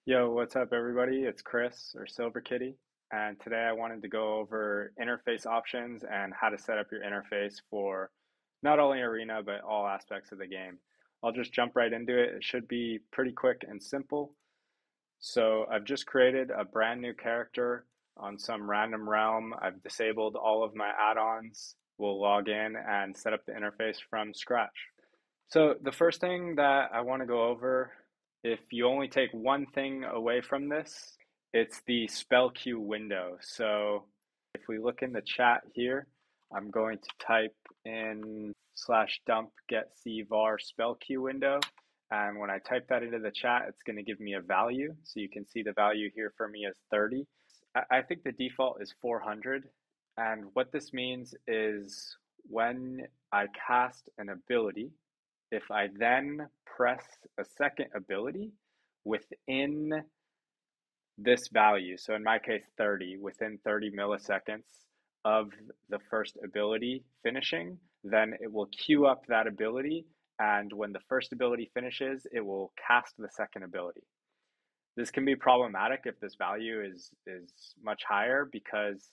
Yo, what's up, everybody? It's Chris or Silverkitty, and today I wanted to go over interface options and how to set up your interface for not only Arena but all aspects of the game. I'll just jump right into it. It should be pretty quick and simple. So I've just created a brand new character on some random realm. I've disabled all of my add-ons. We'll log in and set up the interface from scratch. So the first thing that I want to go over, if you only take one thing away from this, it's the spell queue window. So if we look in the chat here, I'm going to type in /dump GetCVar spell queue window. And when I type that into the chat, it's going to give me a value. So you can see the value here for me is 30. I think the default is 400. And what this means is when I cast an ability, if I then press a second ability within this value, so in my case 30, within 30 milliseconds of the first ability finishing, then it will queue up that ability, and when the first ability finishes, it will cast the second ability. This can be problematic if this value is much higher because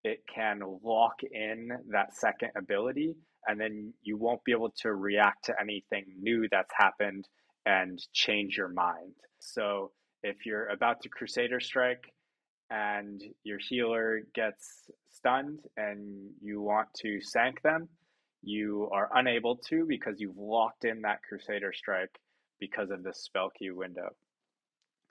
it can lock in that second ability, and then you won't be able to react to anything new that's happened and change your mind. So if you're about to Crusader Strike and your healer gets stunned and you want to sank them, you are unable to because you've locked in that Crusader Strike because of this spell queue window.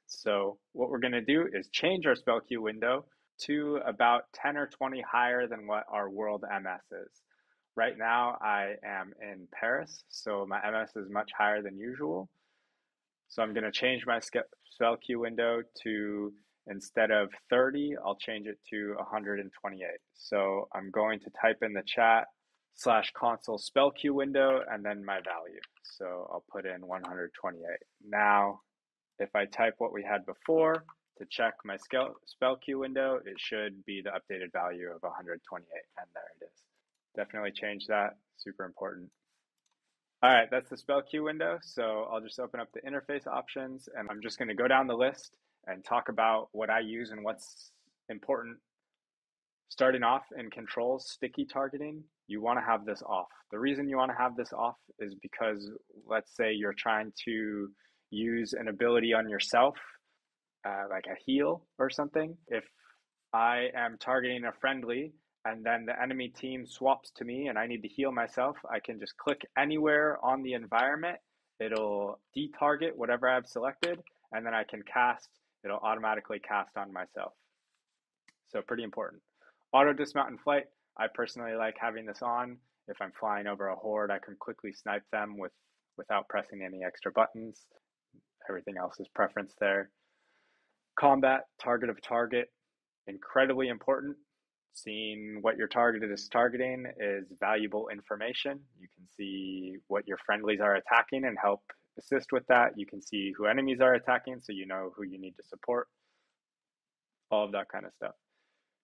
So what we're going to do is change our spell queue window to about 10 or 20 higher than what our world MS is. Right now I am in Paris, so my MS is much higher than usual. So I'm going to change my spell queue window to, instead of 30, I'll change it to 128. So I'm going to type in the chat /console spell queue window and then my value. So I'll put in 128. Now, if I type what we had before to check my spell queue window, it should be the updated value of 128, and there it is. Definitely change that, super important. All right, that's the spell queue window. So I'll just open up the interface options, and I'm just going to go down the list and talk about what I use and what's important. Starting off in controls, sticky targeting, you want to have this off. The reason you want to have this off is because let's say you're trying to use an ability on yourself, like a heal or something. If I am targeting a friendly and then the enemy team swaps to me and I need to heal myself, I can just click anywhere on the environment. It'll detarget whatever I've selected, and then I can cast. It'll automatically cast on myself. So pretty important. Auto dismount and flight. I personally like having this on. If I'm flying over a horde, I can quickly snipe them without pressing any extra buttons. Everything else is preference there. Combat, target of target, incredibly important. Seeing what your target is targeting is valuable information. You can see what your friendlies are attacking and help assist with that. You can see who enemies are attacking, so you know who you need to support. All of that kind of stuff.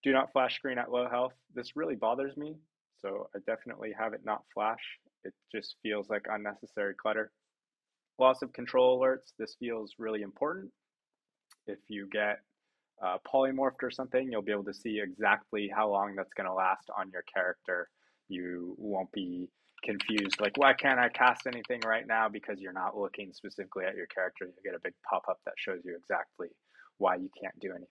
Do not flash screen at low health. This really bothers me, so I definitely have it not flash. It just feels like unnecessary clutter. Loss of control alerts. This feels really important. If you get polymorphed or something, you'll be able to see exactly how long that's going to last on your character. You won't be confused, like, why can't I cast anything right now? Because you're not looking specifically at your character. You get a big pop-up that shows you exactly why you can't do anything.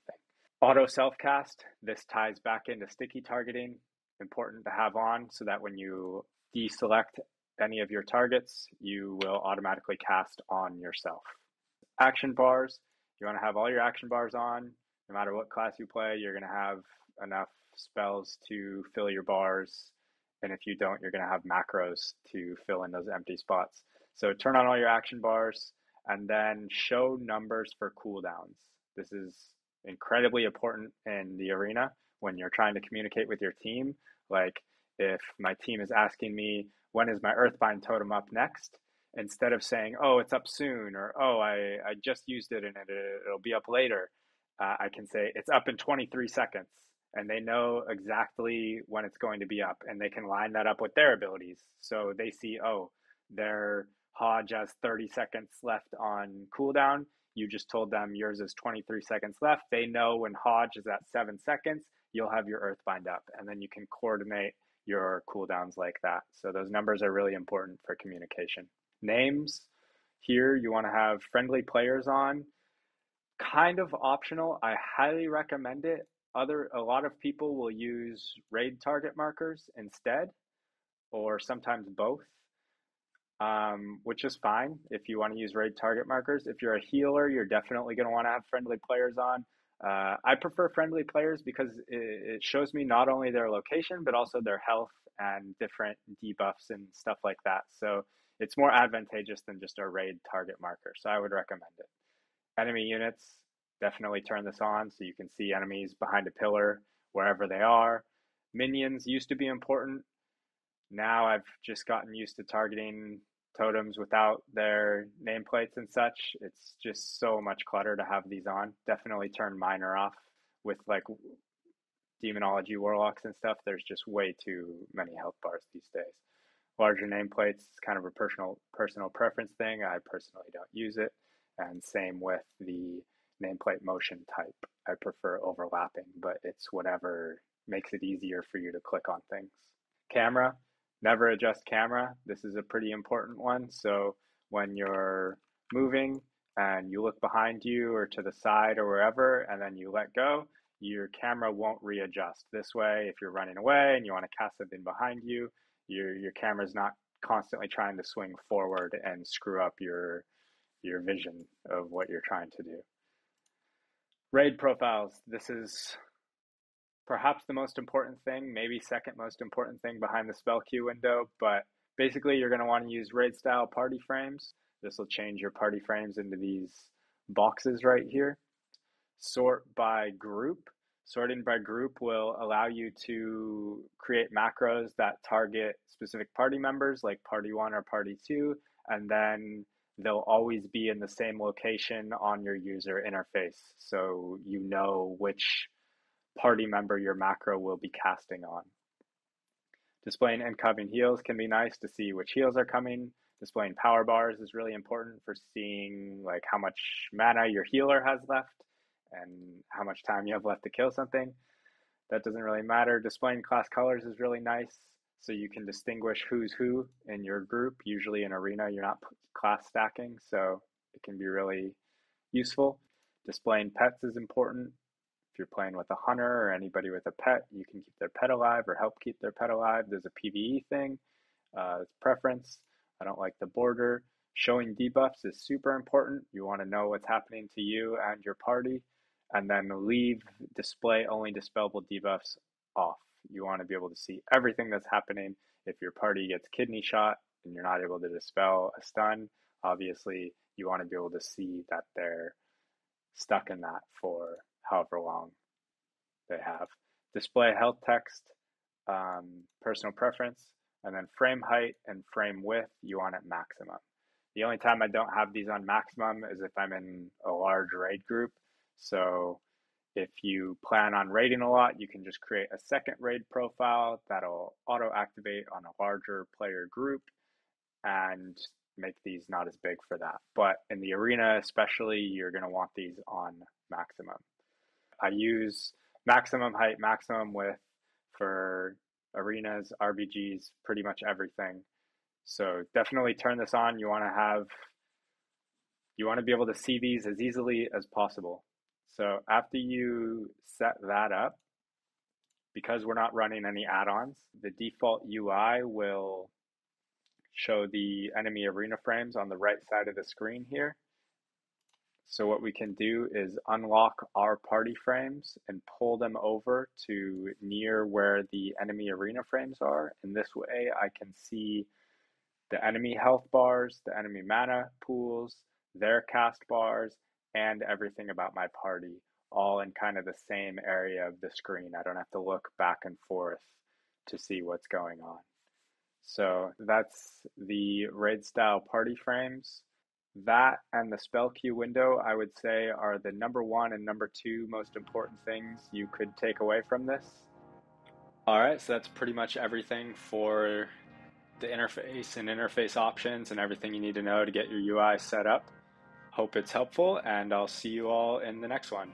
Auto self-cast. This ties back into sticky targeting. Important to have on so that when you deselect any of your targets, you will automatically cast on yourself. Action bars. You want to have all your action bars on. No matter what class you play, you're going to have enough spells to fill your bars. And if you don't, you're going to have macros to fill in those empty spots. So turn on all your action bars and then show numbers for cooldowns. This is incredibly important in the arena when you're trying to communicate with your team. Like if my team is asking me, when is my Earthbind totem up next? Instead of saying, oh, it's up soon, or oh, I just used it and it'll be up later, I can say it's up in 23 seconds. And they know exactly when it's going to be up, and they can line that up with their abilities. So they see, oh, their Hodge has 30 seconds left on cooldown. you just told them yours is 23 seconds left. They know when Hodge is at 7 seconds, you'll have your Earthbind up, and then you can coordinate your cooldowns like that. So those numbers are really important for communication. Names, here you want to have friendly players on. Kind of optional. I highly recommend it. A lot of people will use raid target markers instead, or sometimes both, which is fine if you want to use raid target markers. If you're a healer, you're definitely going to want to have friendly players on. I prefer friendly players because it shows me not only their location, but also their health and different debuffs and stuff like that. So it's more advantageous than just a raid target marker. So I would recommend it. Enemy units, definitely turn this on so you can see enemies behind a pillar, wherever they are. Minions used to be important. Now I've just gotten used to targeting totems without their nameplates and such. It's just so much clutter to have these on. Definitely turn Miner off. With like demonology warlocks and stuff, there's just way too many health bars these days. Larger nameplates is kind of a personal preference thing. I personally don't use it. And same with the nameplate motion type. I prefer overlapping, but it's whatever makes it easier for you to click on things. Camera, never adjust camera. This is a pretty important one. So when you're moving and you look behind you or to the side or wherever, and then you let go, your camera won't readjust. This way, if you're running away and you want to cast something behind you, your camera's not constantly trying to swing forward and screw up your vision of what you're trying to do. Raid profiles. This is perhaps the most important thing, maybe second most important thing behind the spell queue window, but basically you're going to want to use raid style party frames. This will change your party frames into these boxes right here. Sort by group. Sorting by group will allow you to create macros that target specific party members like party 1 or party 2, and then they'll always be in the same location on your user interface, so you know which party member your macro will be casting on. Displaying incoming heals can be nice to see which heals are coming. Displaying power bars is really important for seeing like how much mana your healer has left and how much time you have left to kill something. That doesn't really matter. Displaying class colors is really nice, so you can distinguish who's who in your group. Usually in Arena, you're not class stacking, so it can be really useful. Displaying pets is important. If you're playing with a hunter or anybody with a pet, you can keep their pet alive or help keep their pet alive. There's a PvE thing. It's preference. I don't like the border. Showing debuffs is super important. You want to know what's happening to you and your party. And then leave display only dispellable debuffs off. You want to be able to see everything that's happening. If your party gets kidney shot and you're not able to dispel a stun, obviously you want to be able to see that they're stuck in that for however long they have. Display health text, personal preference, and then frame height and frame width, you want at maximum. The only time I don't have these on maximum is if I'm in a large raid group. So if you plan on raiding a lot, you can just create a second raid profile that'll auto activate on a larger player group and make these not as big for that. But in the arena especially, you're going to want these on maximum. I use maximum height, maximum width for arenas, RBGs, pretty much everything. So definitely turn this on. You want to be able to see these as easily as possible. So after you set that up, because we're not running any add-ons, the default UI will show the enemy arena frames on the right side of the screen here. So what we can do is unlock our party frames and pull them over to near where the enemy arena frames are. And this way I can see the enemy health bars, the enemy mana pools, their cast bars, and everything about my party, all in kind of the same area of the screen. I don't have to look back and forth to see what's going on. So that's the raid style party frames. That and the spell queue window, I would say, are the number 1 and number 2 most important things you could take away from this. All right, so that's pretty much everything for the interface and interface options and everything you need to know to get your UI set up. Hope it's helpful, and I'll see you all in the next one.